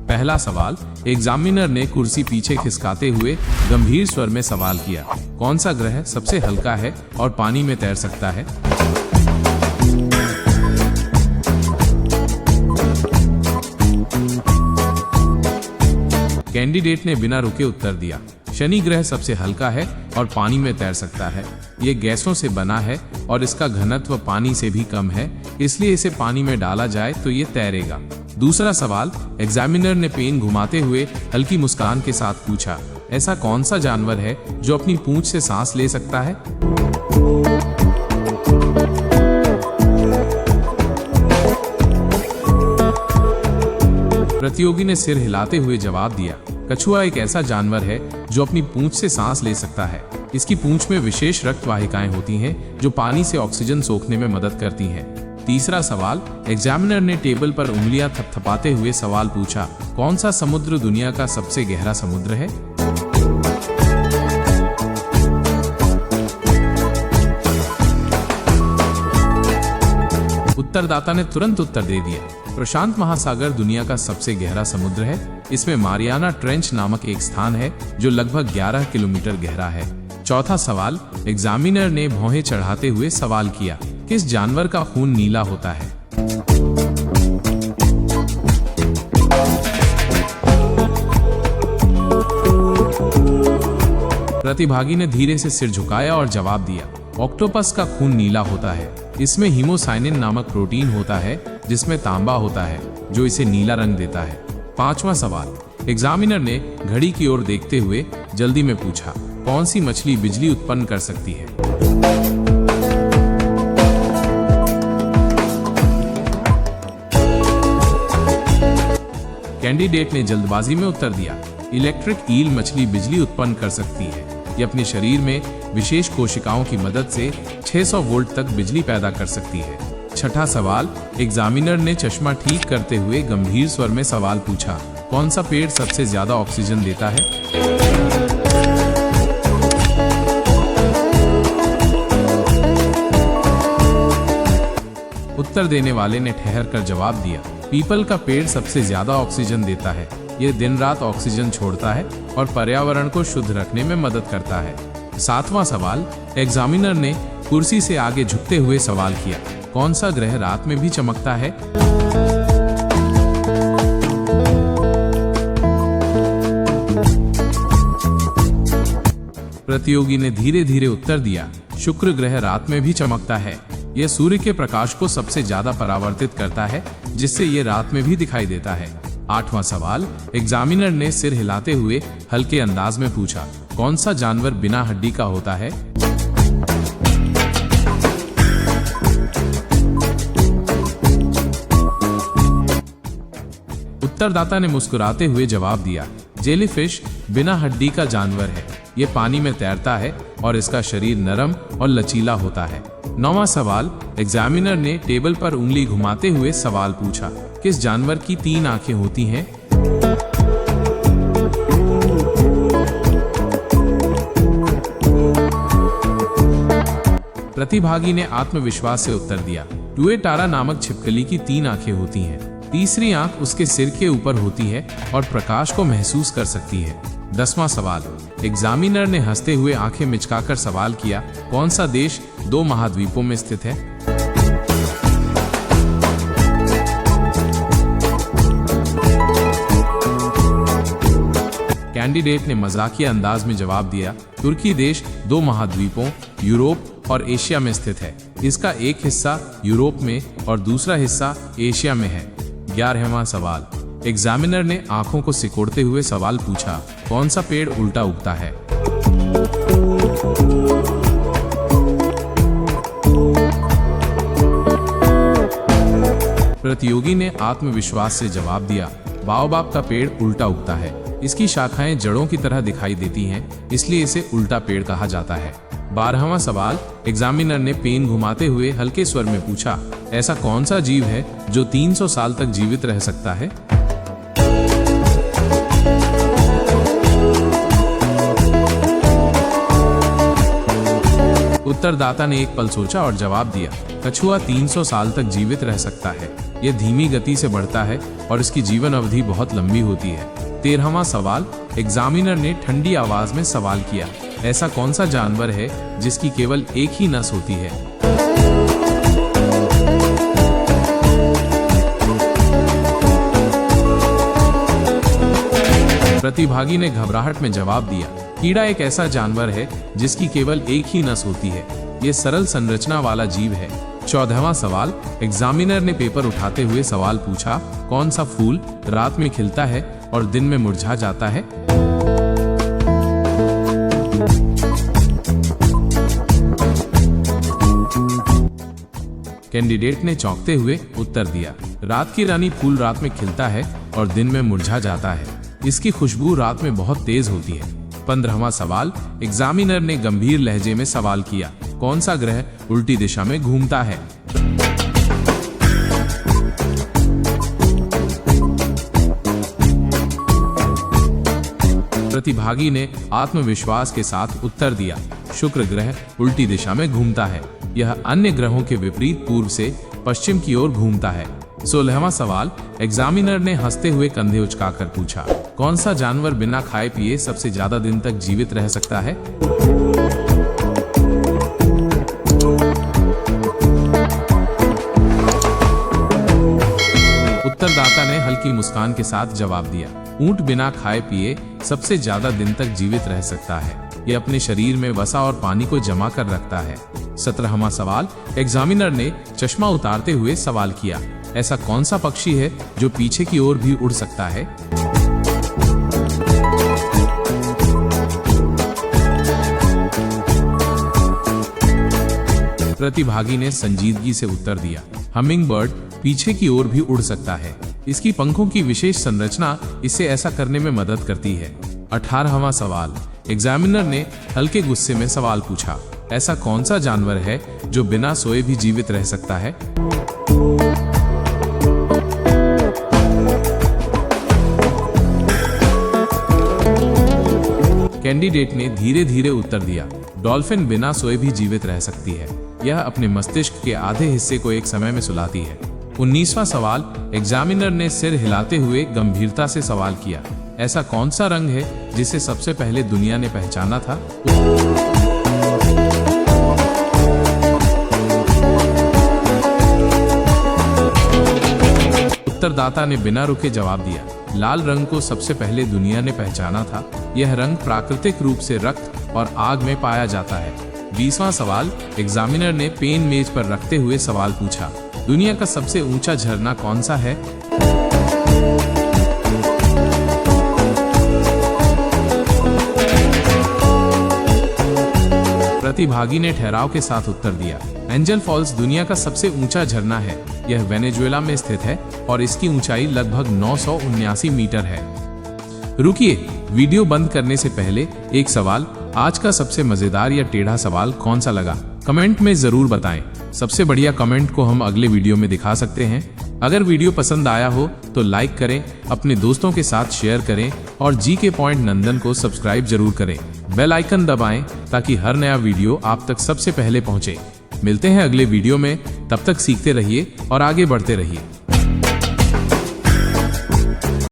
पहला सवाल, एग्जामिनर ने कुर्सी पीछे खिसकाते हुए गंभीर स्वर में सवाल किया, कौन सा ग्रह सबसे हल्का है और पानी में तैर सकता है? कैंडिडेट ने बिना रुके उत्तर दिया, शनि ग्रह सबसे हल्का है और पानी में तैर सकता है। ये गैसों से बना है और इसका घनत्व पानी से भी कम है, इसलिए इसे पानी में डाला जाए तो ये तैरेगा। दूसरा सवाल, एग्जामिनर ने पेन घुमाते हुए हल्की मुस्कान के साथ पूछा, ऐसा कौन सा जानवर है जो अपनी पूंछ से सांस ले सकता है? प्रतियोगी ने सिर हिलाते हुए जवाब दिया, कछुआ एक ऐसा जानवर है जो अपनी पूंछ से सांस ले सकता है। इसकी पूंछ में विशेष रक्त वाहिकाएं होती हैं जो पानी से ऑक्सीजन सोखने में मदद करती हैं। तीसरा सवाल, एग्जामिनर ने टेबल पर उंगलियां थपथपाते हुए सवाल पूछा, कौन सा समुद्र दुनिया का सबसे गहरा समुद्र है? उत्तरदाता ने तुरंत उत्तर दे दिया, प्रशांत महासागर दुनिया का सबसे गहरा समुद्र है। इसमें मारियाना ट्रेंच नामक एक स्थान है जो लगभग 11 किलोमीटर गहरा है। चौथा सवाल, एग्जामिनर ने भौहें चढ़ाते हुए सवाल किया, किस जानवर का खून नीला होता है? प्रतिभागी ने धीरे से सिर झुकाया और जवाब दिया, ऑक्टोपस का खून नीला होता है। इसमें हीमोसाइनिन नामक प्रोटीन होता है जिसमें तांबा होता है जो इसे नीला रंग देता है। पांचवा सवाल, एग्जामिनर ने घड़ी की ओर देखते हुए जल्दी में पूछा, कौन सी मछली बिजली उत्पन्न कर सकती है? कैंडिडेट ने जल्दबाजी में उत्तर दिया, इलेक्ट्रिक ईल मछली बिजली उत्पन्न कर सकती है। ये अपने शरीर में विशेष कोशिकाओं की मदद से 600 वोल्ट तक बिजली पैदा कर सकती है। छठा सवाल, एग्जामिनर ने चश्मा ठीक करते हुए गंभीर स्वर में सवाल पूछा, कौन सा पेड़ सबसे ज्यादा ऑक्सीजन देता है? उत्तर देने वाले ने ठहर कर जवाब दिया, पीपल का पेड़ सबसे ज्यादा ऑक्सीजन देता है। ये दिन रात ऑक्सीजन छोड़ता है और पर्यावरण को शुद्ध रखने में मदद करता है। सातवां सवाल, एग्जामिनर ने कुर्सी से आगे झुकते हुए सवाल किया, कौन सा ग्रह रात में भी चमकता है? प्रतियोगी ने धीरे धीरे उत्तर दिया, शुक्र ग्रह रात में भी चमकता है। यह सूर्य के प्रकाश को सबसे ज्यादा परावर्तित करता है जिससे यह रात में भी दिखाई देता है। आठवां सवाल, एग्जामिनर ने सिर हिलाते हुए हल्के अंदाज में पूछा, कौन सा जानवर बिना हड्डी का होता है? उत्तरदाता ने मुस्कुराते हुए जवाब दिया, जेलीफिश बिना हड्डी का जानवर है। ये पानी में तैरता है और इसका शरीर नरम और लचीला होता है। नौवां सवाल, एग्जामिनर ने टेबल पर उंगली घुमाते हुए सवाल पूछा, किस जानवर की 3 आंखें होती हैं? प्रतिभागी ने आत्मविश्वास से उत्तर दिया, टुएटारा नामक छिपकली की 3 आंखें होती हैं। तीसरी आंख उसके सिर के ऊपर होती है और प्रकाश को महसूस कर सकती है। 10वां सवाल, एग्जामिनर ने हंसते हुए आंखें मिचकाकर सवाल किया, कौन सा देश 2 महाद्वीपों में स्थित है? कैंडिडेट ने मजाकिया अंदाज में जवाब दिया, तुर्की देश 2 महाद्वीपों यूरोप और एशिया में स्थित है। इसका एक हिस्सा यूरोप में और दूसरा हिस्सा एशिया में है। 11वां सवाल, एग्जामिनर ने आंखों को सिकोड़ते हुए सवाल पूछा, कौन सा पेड़ उल्टा उगता है? प्रतियोगी ने आत्मविश्वास से जवाब दिया, बाओबाब का पेड़ उल्टा उगता है। इसकी शाखाएं जड़ों की तरह दिखाई देती हैं, इसलिए इसे उल्टा पेड़ कहा जाता है। 12वां सवाल, एग्जामिनर ने पेन घुमाते हुए हल्के स्वर में पूछा, ऐसा कौन सा जीव है जो 300 साल तक जीवित रह सकता है? उत्तरदाता ने एक पल सोचा और जवाब दिया, कछुआ 300 साल तक जीवित रह सकता है। यह धीमी गति से बढ़ता है और इसकी जीवन अवधि बहुत लंबी होती है। 13वां सवाल, एग्जामिनर ने ठंडी आवाज में सवाल किया, ऐसा कौन सा जानवर है जिसकी केवल एक ही नस होती है? प्रतिभागी ने घबराहट में जवाब दिया, कीड़ा एक ऐसा जानवर है जिसकी केवल एक ही नस होती है। ये सरल संरचना वाला जीव है। 14वां सवाल, एग्जामिनर ने पेपर उठाते हुए सवाल पूछा, कौन सा फूल रात में खिलता है और दिन में मुरझा जाता है? कैंडिडेट ने चौंकते हुए उत्तर दिया, रात की रानी फूल रात में खिलता है और दिन में मुरझा जाता है। इसकी खुशबू रात में बहुत तेज होती है। 15वां सवाल, एग्जामिनर ने गंभीर लहजे में सवाल किया, कौन सा ग्रह उल्टी दिशा में घूमता है? प्रतिभागी ने आत्मविश्वास के साथ उत्तर दिया, शुक्र ग्रह उल्टी दिशा में घूमता है। यह अन्य ग्रहों के विपरीत पूर्व से पश्चिम की ओर घूमता है। 16वां सवाल, एग्जामिनर ने हंसते हुए कंधे उचकाकर पूछा, कौन सा जानवर बिना खाए पिए सबसे ज्यादा दिन तक जीवित रह सकता है? उत्तरदाता ने हल्की मुस्कान के साथ जवाब दिया, ऊंट बिना खाए पिए सबसे ज्यादा दिन तक जीवित रह सकता है। यह अपने शरीर में वसा और पानी को जमा कर रखता है। 17वां सवाल, एग्जामिनर ने चश्मा उतारते हुए सवाल किया, ऐसा कौन सा पक्षी है जो पीछे की ओर भी उड़ सकता है? प्रतिभागी ने संजीदगी से उत्तर दिया, हमिंग बर्ड पीछे की ओर भी उड़ सकता है। इसकी पंखों की विशेष संरचना इसे ऐसा करने में मदद करती है। 18वां सवाल, एग्जामिनर ने हल्के गुस्से में सवाल पूछा, ऐसा कौन सा जानवर है जो बिना सोए भी जीवित रह सकता है? कैंडिडेट ने धीरे धीरे उत्तर दिया, डॉल्फिन बिना सोए भी जीवित रह सकती है। यह अपने मस्तिष्क के आधे हिस्से को एक समय में सुलाती है। 19वां सवाल, एग्जामिनर ने सिर हिलाते हुए गंभीरता से सवाल किया, ऐसा कौन सा रंग है जिसे सबसे पहले दुनिया ने पहचाना था? उत्तरदाता ने बिना रुके जवाब दिया, लाल रंग को सबसे पहले दुनिया ने पहचाना था। यह रंग प्राकृतिक रूप से रक्त और आग में पाया जाता है। 20वां सवाल, एग्जामिनर ने पेन मेज पर रखते हुए सवाल पूछा, दुनिया का सबसे ऊंचा झरना कौन सा है? प्रतिभागी ने ठहराव के साथ उत्तर दिया, एंजल फॉल्स दुनिया का सबसे ऊंचा झरना है। यह वेनेजुएला में स्थित है और इसकी ऊंचाई लगभग 979 मीटर है। रुकिए, वीडियो बंद करने से पहले एक सवाल, आज का सबसे मजेदार या टेढ़ा सवाल कौन सा लगा? कमेंट में जरूर बताएं। सबसे बढ़िया कमेंट को हम अगले वीडियो में दिखा सकते हैं। अगर वीडियो पसंद आया हो तो लाइक करें, अपने दोस्तों के साथ शेयर करें और जीके पॉइंट नंदन को सब्सक्राइब जरूर करें। बेल आइकन दबाएं ताकि हर नया वीडियो आप तक सबसे पहले पहुंचे। मिलते हैं अगले वीडियो में, तब तक सीखते रहिए और आगे बढ़ते रहिए।